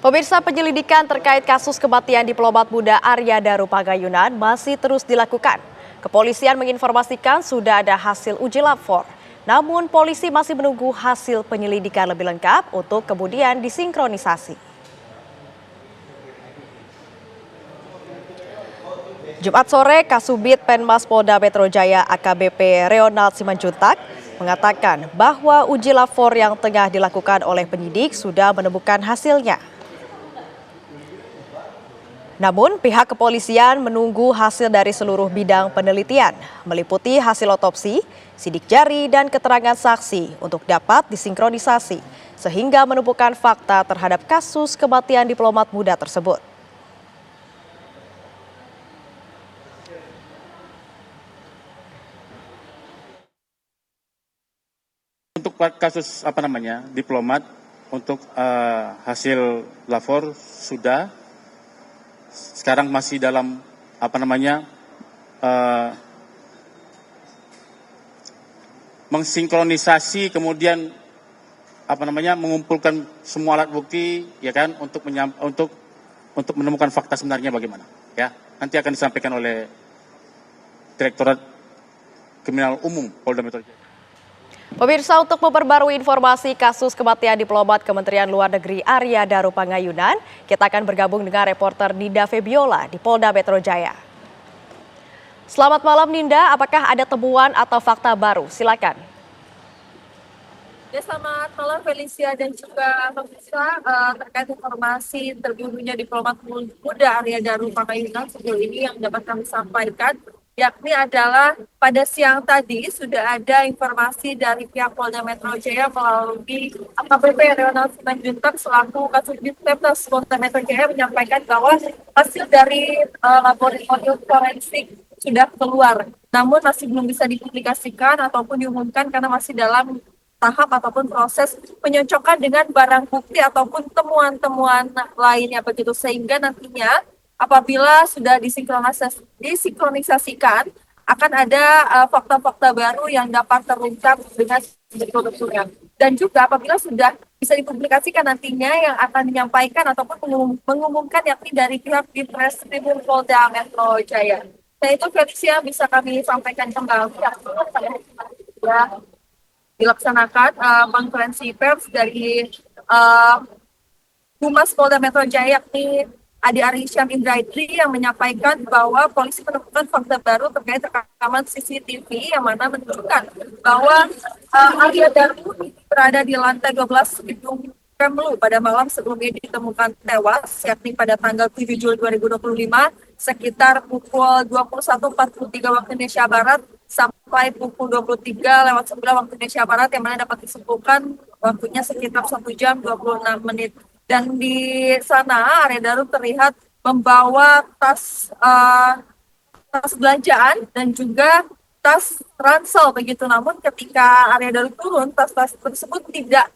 Pemirsa, penyelidikan terkait kasus kematian diplomat muda Arya Daru Pagayunan masih terus dilakukan. Kepolisian menginformasikan sudah ada hasil uji lapor. Namun polisi masih menunggu hasil penyelidikan lebih lengkap untuk kemudian disinkronisasi. Jumat sore, Kasubit Penmas Polda Metro Jaya AKBP Reonald Simanjuntak mengatakan bahwa uji lapor yang tengah dilakukan oleh penyidik sudah menemukan hasilnya. Namun, pihak kepolisian menunggu hasil dari seluruh bidang penelitian, meliputi hasil otopsi, sidik jari, dan keterangan saksi untuk dapat disinkronisasi, sehingga menemukan fakta terhadap kasus kematian diplomat muda tersebut. Untuk kasus diplomat, untuk hasil lapor sudah. Sekarang masih dalam mensinkronisasi, kemudian mengumpulkan semua alat bukti, ya kan, untuk menemukan fakta sebenarnya bagaimana, ya. Nanti akan disampaikan oleh Direktorat Kriminal Umum Polda Metro Jaya. Pemirsa, untuk memperbarui informasi kasus kematian diplomat Kementerian Luar Negeri Arya Daru Pagayunan, kita akan bergabung dengan reporter Ninda Febiola di Polda Metro Jaya. Selamat malam Ninda, apakah ada temuan atau fakta baru? Silakan. Ya, selamat malam Felicia dan juga pemirsa. Terkait informasi terbunuhnya diplomat muda Arya Daru Pagayunan sejauh ini yang dapat kami sampaikan, yakni adalah pada siang tadi sudah ada informasi dari pihak Polda Metro Jaya melalui AKBP Reonald Simanjuntak selaku Kasubit Penmas Polda Metro Jaya menyampaikan bahwa hasil dari laboratorium forensik sudah keluar, namun masih belum bisa dipublikasikan ataupun diumumkan karena masih dalam tahap ataupun proses penyocokan dengan barang bukti ataupun temuan-temuan lainnya begitu, sehingga nantinya apabila sudah disinkronisasikan, akan ada fakta-fakta baru yang dapat terungkap dengan produknya. Dan juga apabila sudah bisa dipublikasikan nantinya yang akan menyampaikan ataupun mengumumkan yakni dari pihak Ditreskrimum Polda Metro Jaya. Nah, itu Felicia bisa kami sampaikan kembali pada sudah dilaksanakan konferensi pers dari Humas Polda Metro Jaya yakni Adi Arisham Indraidri yang menyampaikan bahwa polisi menemukan fakta baru terkait rekaman CCTV yang mana menunjukkan bahwa Arya Daru berada di lantai 12 gedung Kemlu pada malam sebelumnya ditemukan tewas, yakni pada tanggal 7 Juli 2025 sekitar pukul 21.43 waktu Indonesia Barat sampai pukul 23.09 waktu Indonesia Barat, yang mana dapat disimpulkan waktunya sekitar 1 jam 26 menit. Dan di sana Arya Daru terlihat membawa tas belanjaan dan juga tas ransel begitu. Namun ketika Arya Daru turun, tas-tas tersebut tidak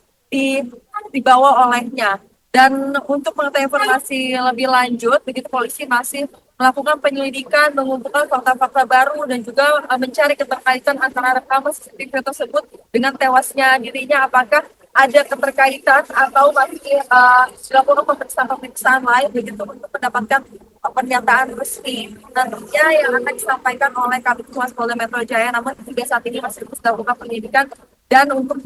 dibawa olehnya. Dan untuk mengetahui informasi lebih lanjut, begitu polisi masih melakukan penyelidikan, mengumpulkan fakta-fakta baru dan juga mencari keterkaitan antara rekaman CCTV tersebut dengan tewasnya dirinya, apakah ada keterkaitan atau masih dilakukan pemeriksaan lain begitu untuk mendapatkan pernyataan resmi nantinya yang akan disampaikan oleh Kabid Humas Polda Metro Jaya. Namun hingga saat ini masih terus dilakukan penyidikan dan untuk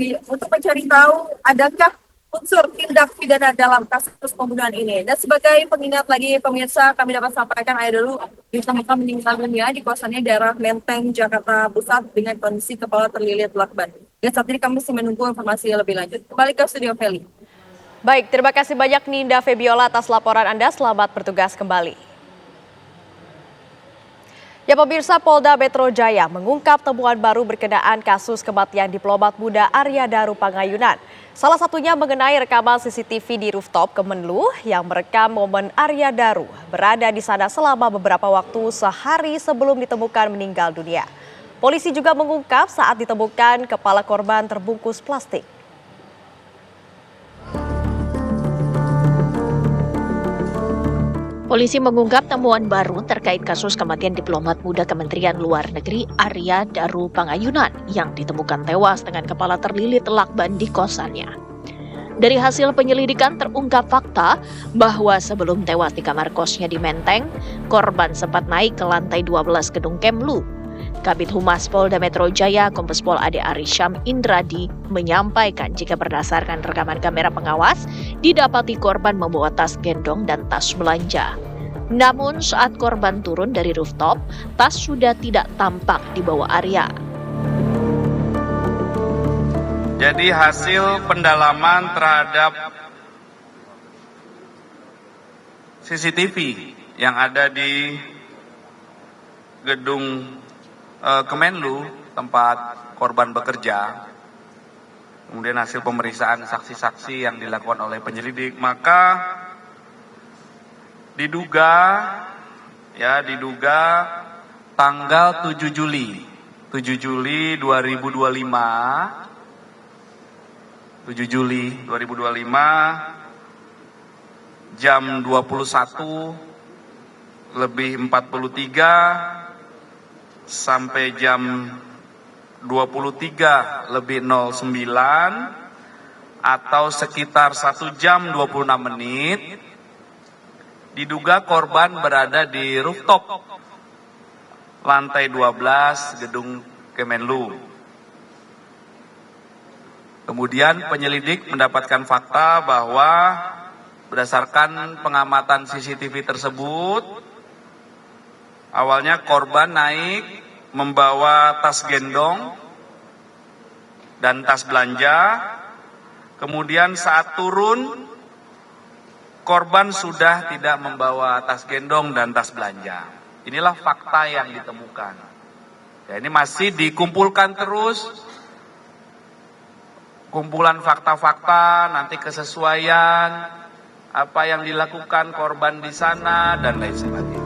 mencari tahu adakah unsur tindak pidana dalam kasus pembunuhan ini. Dan sebagai pengingat lagi pemirsa, kami dapat sampaikan Arya Daru ditemukan meninggal dunia di kosannya daerah Menteng, Jakarta Pusat dengan kondisi kepala terlilit lakban. Dan saat ini kami masih menunggu informasi lebih lanjut. Kembali ke studio Feli. Baik, terima kasih banyak Ninda Febiola atas laporan Anda. Selamat bertugas kembali. Ya pemirsa, Polda Metro Jaya mengungkap temuan baru berkenaan kasus kematian diplomat muda Arya Daru Pagayunan. Salah satunya mengenai rekaman CCTV di rooftop Kemenlu yang merekam momen Arya Daru berada di sana selama beberapa waktu sehari sebelum ditemukan meninggal dunia. Polisi juga mengungkap saat ditemukan kepala korban terbungkus plastik. Polisi mengungkap temuan baru terkait kasus kematian diplomat muda Kementerian Luar Negeri Arya Daru Pagayunan yang ditemukan tewas dengan kepala terlilit lakban di kosannya. Dari hasil penyelidikan terungkap fakta bahwa sebelum tewas di kamar kosnya di Menteng, korban sempat naik ke lantai 12 gedung Kemlu. Kabid Humas Polda Metro Jaya, Kombes Pol Ade Arisham Indradi, menyampaikan jika berdasarkan rekaman kamera pengawas, didapati korban membawa tas gendong dan tas belanja. Namun saat korban turun dari rooftop, tas sudah tidak tampak di bawah Arya. Jadi hasil pendalaman terhadap CCTV yang ada di gedung Kemenlu tempat korban bekerja, kemudian hasil pemeriksaan saksi-saksi yang dilakukan oleh penyelidik, maka diduga tanggal 7 Juli 2025 jam 21:43 sampai jam 23:09 atau sekitar 1 jam 26 menit, diduga korban berada di rooftop lantai 12 gedung Kemenlu. Kemudian penyelidik mendapatkan fakta bahwa berdasarkan pengamatan CCTV tersebut, awalnya korban naik membawa tas gendong dan tas belanja. Kemudian saat turun, korban sudah tidak membawa tas gendong dan tas belanja. Inilah fakta yang ditemukan. Ya, ini masih dikumpulkan terus, kumpulan fakta-fakta, nanti kesesuaian apa yang dilakukan korban di sana dan lain sebagainya.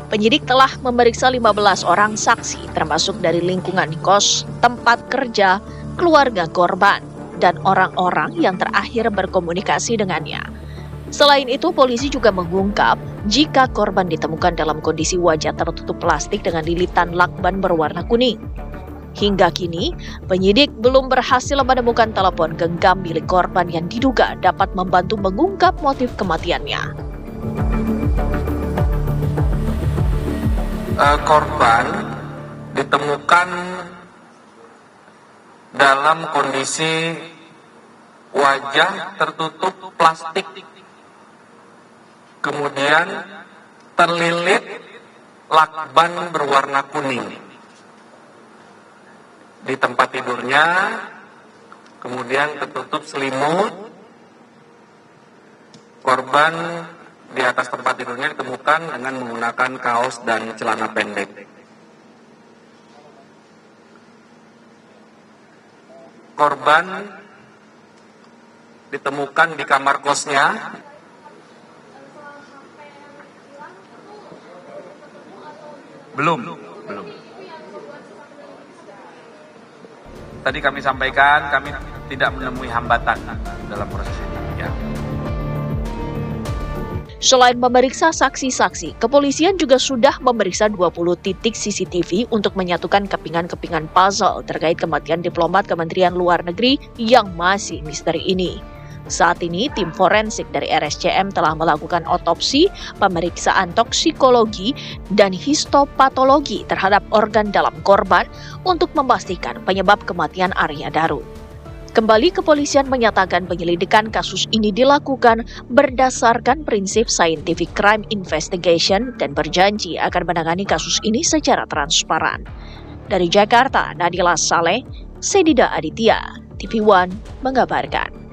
Penyidik telah memeriksa 15 orang saksi, termasuk dari lingkungan kos, tempat kerja, keluarga korban, dan orang-orang yang terakhir berkomunikasi dengannya. Selain itu, polisi juga mengungkap jika korban ditemukan dalam kondisi wajah tertutup plastik dengan lilitan lakban berwarna kuning. Hingga kini, penyidik belum berhasil menemukan telepon genggam milik korban yang diduga dapat membantu mengungkap motif kematiannya. Korban ditemukan dalam kondisi wajah tertutup plastik, kemudian terlilit lakban berwarna kuning di tempat tidurnya, kemudian tertutup selimut. Korban di atas tempat tidurnya ditemukan dengan menggunakan kaos dan celana pendek. Korban ditemukan di kamar kosnya. Belum. Tadi kami sampaikan, kami tidak menemui hambatan dalam proses ini. Ya. Selain memeriksa saksi-saksi, kepolisian juga sudah memeriksa 20 titik CCTV untuk menyatukan kepingan-kepingan puzzle terkait kematian diplomat Kementerian Luar Negeri yang masih misteri ini. Saat ini, tim forensik dari RSCM telah melakukan otopsi, pemeriksaan toksikologi, dan histopatologi terhadap organ dalam korban untuk memastikan penyebab kematian Arya Daru. Kembali, kepolisian menyatakan penyelidikan kasus ini dilakukan berdasarkan prinsip scientific crime investigation dan berjanji akan menangani kasus ini secara transparan. Dari Jakarta, Nadila Saleh, Sedida Aditya, TV One mengabarkan.